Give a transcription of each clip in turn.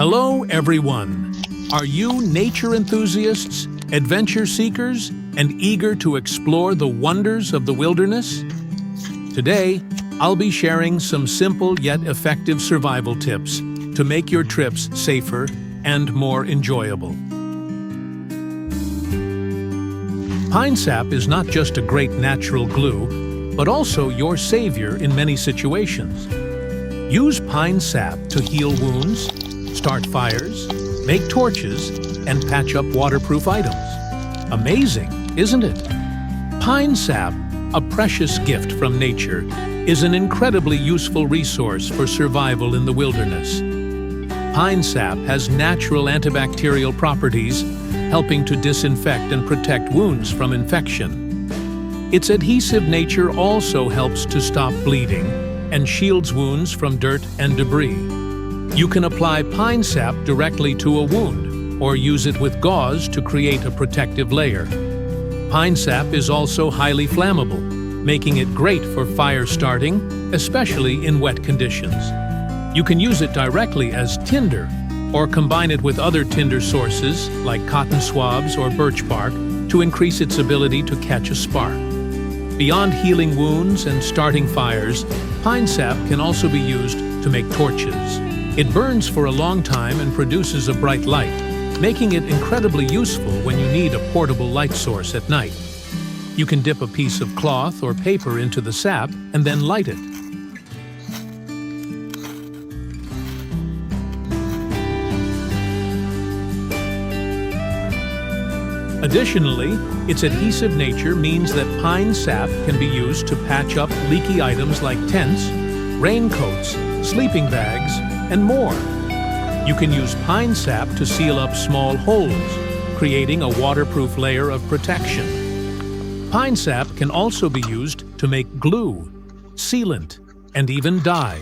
Hello, everyone. Are you nature enthusiasts, adventure seekers, and eager to explore the wonders of the wilderness? Today, I'll be sharing some simple yet effective survival tips to make your trips safer and more enjoyable. Pine sap is not just a great natural glue, but also your savior in many situations. Use pine sap to heal wounds, start fires, make torches, and patch up waterproof items. Amazing, isn't it? Pine sap, a precious gift from nature, is an incredibly useful resource for survival in the wilderness. Pine sap has natural antibacterial properties, helping to disinfect and protect wounds from infection. Its adhesive nature also helps to stop bleeding and shields wounds from dirt and debris. You can apply pine sap directly to a wound or use it with gauze to create a protective layer. Pine sap is also highly flammable, making it great for fire starting, especially in wet conditions. You can use it directly as tinder or combine it with other tinder sources like cotton swabs or birch bark to increase its ability to catch a spark. Beyond healing wounds and starting fires, pine sap can also be used to make torches. It burns for a long time and produces a bright light, making it incredibly useful when you need a portable light source at night. You can dip a piece of cloth or paper into the sap and then light it. Additionally, its adhesive nature means that pine sap can be used to patch up leaky items like tents, raincoats, sleeping bags, and more. You can use pine sap to seal up small holes, creating a waterproof layer of protection. Pine sap can also be used to make glue, sealant, and even dye.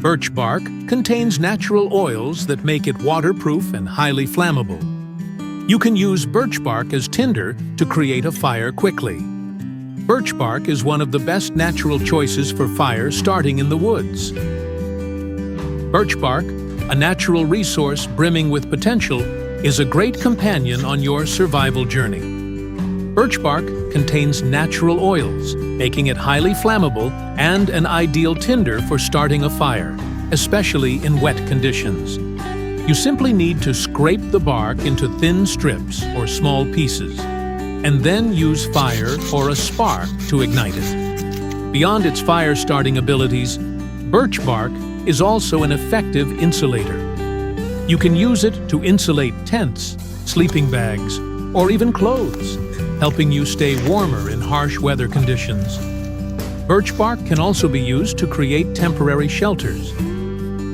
Birch bark contains natural oils that make it waterproof and highly flammable. You can use birch bark as tinder to create a fire quickly. Birch bark is one of the best natural choices for fire starting in the woods. Birch bark, a natural resource brimming with potential, is a great companion on your survival journey. Birch bark contains natural oils, making it highly flammable and an ideal tinder for starting a fire, especially in wet conditions. You simply need to scrape the bark into thin strips or small pieces, and then use fire or a spark to ignite it. Beyond its fire-starting abilities, birch bark is also an effective insulator. You can use it to insulate tents, sleeping bags, or even clothes, helping you stay warmer in harsh weather conditions. Birch bark can also be used to create temporary shelters.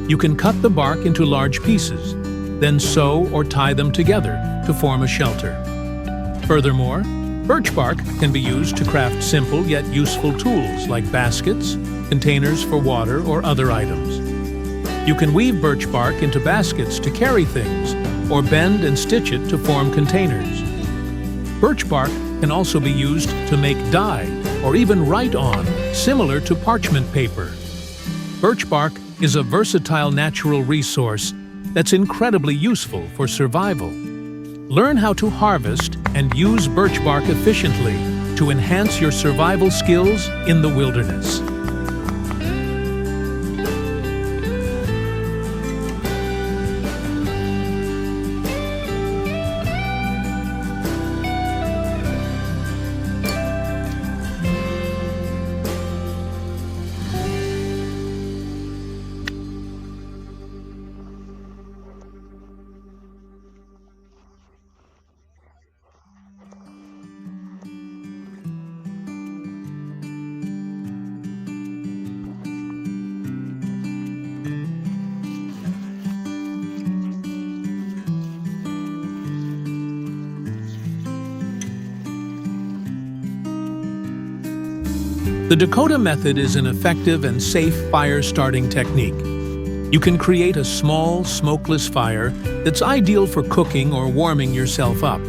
You can cut the bark into large pieces, then sew or tie them together to form a shelter. Furthermore, birch bark can be used to craft simple yet useful tools like baskets, containers for water, or other items. You can weave birch bark into baskets to carry things, or bend and stitch it to form containers. Birch bark can also be used to make dye or even write on, similar to parchment paper. Birch bark is a versatile natural resource that's incredibly useful for survival. Learn how to harvest and use birch bark efficiently to enhance your survival skills in the wilderness. The Dakota method is an effective and safe fire-starting technique. You can create a small, smokeless fire that's ideal for cooking or warming yourself up.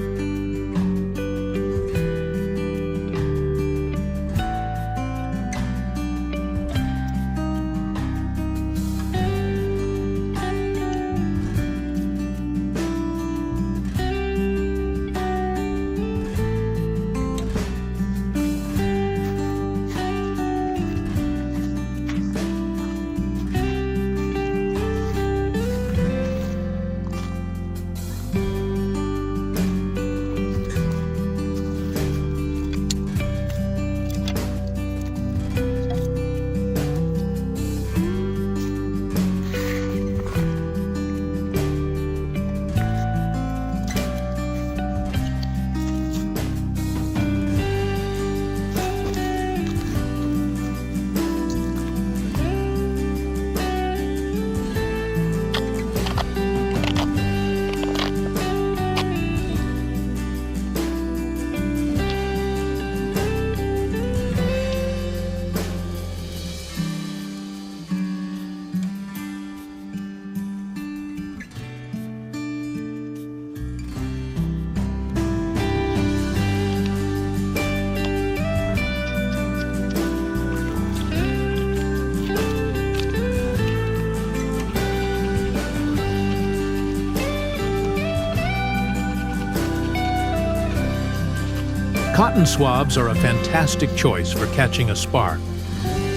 Cotton swabs are a fantastic choice for catching a spark.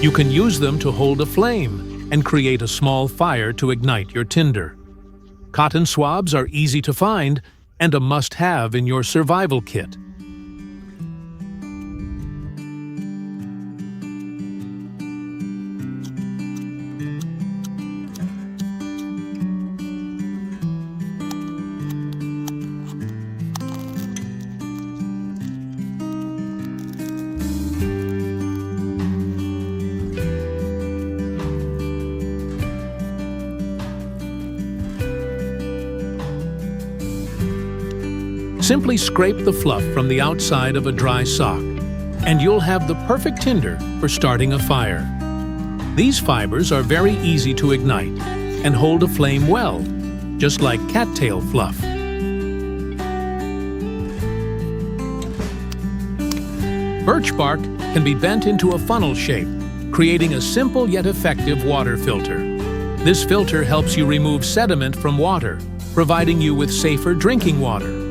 You can use them to hold a flame and create a small fire to ignite your tinder. Cotton swabs are easy to find and a must-have in your survival kit. Simply scrape the fluff from the outside of a dry sock, and you'll have the perfect tinder for starting a fire. These fibers are very easy to ignite and hold a flame well, just like cattail fluff. Birch bark can be bent into a funnel shape, creating a simple yet effective water filter. This filter helps you remove sediment from water, providing you with safer drinking water.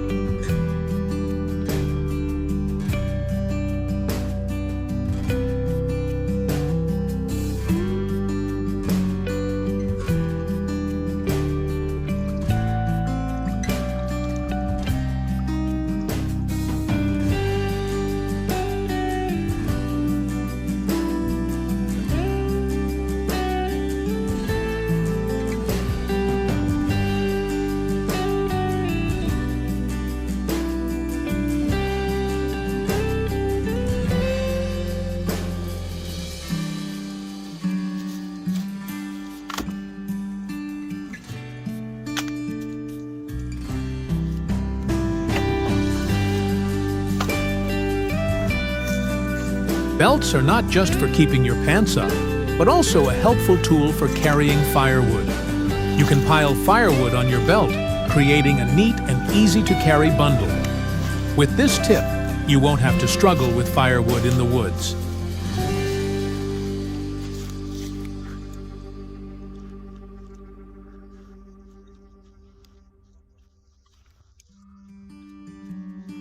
Belts are not just for keeping your pants up, but also a helpful tool for carrying firewood. You can pile firewood on your belt, creating a neat and easy-to-carry bundle. With this tip, you won't have to struggle with firewood in the woods.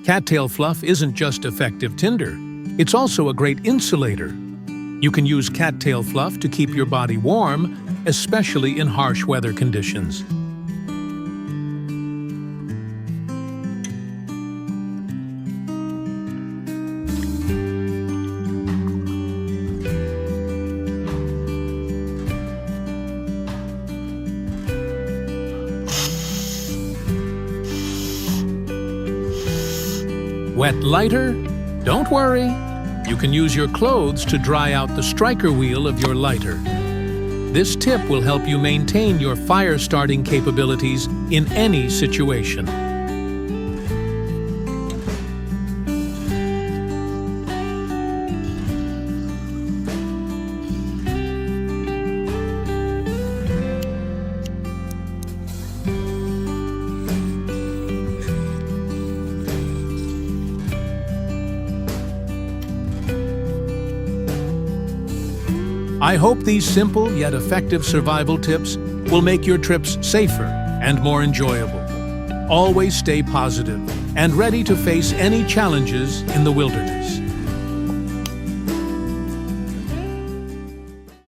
Cattail fluff isn't just effective tinder, it's also a great insulator. You can use cattail fluff to keep your body warm, especially in harsh weather conditions. Wet lighter? Don't worry. You can use your clothes to dry out the striker wheel of your lighter. This tip will help you maintain your fire-starting capabilities in any situation. I hope these simple yet effective survival tips will make your trips safer and more enjoyable. Always stay positive and ready to face any challenges in the wilderness.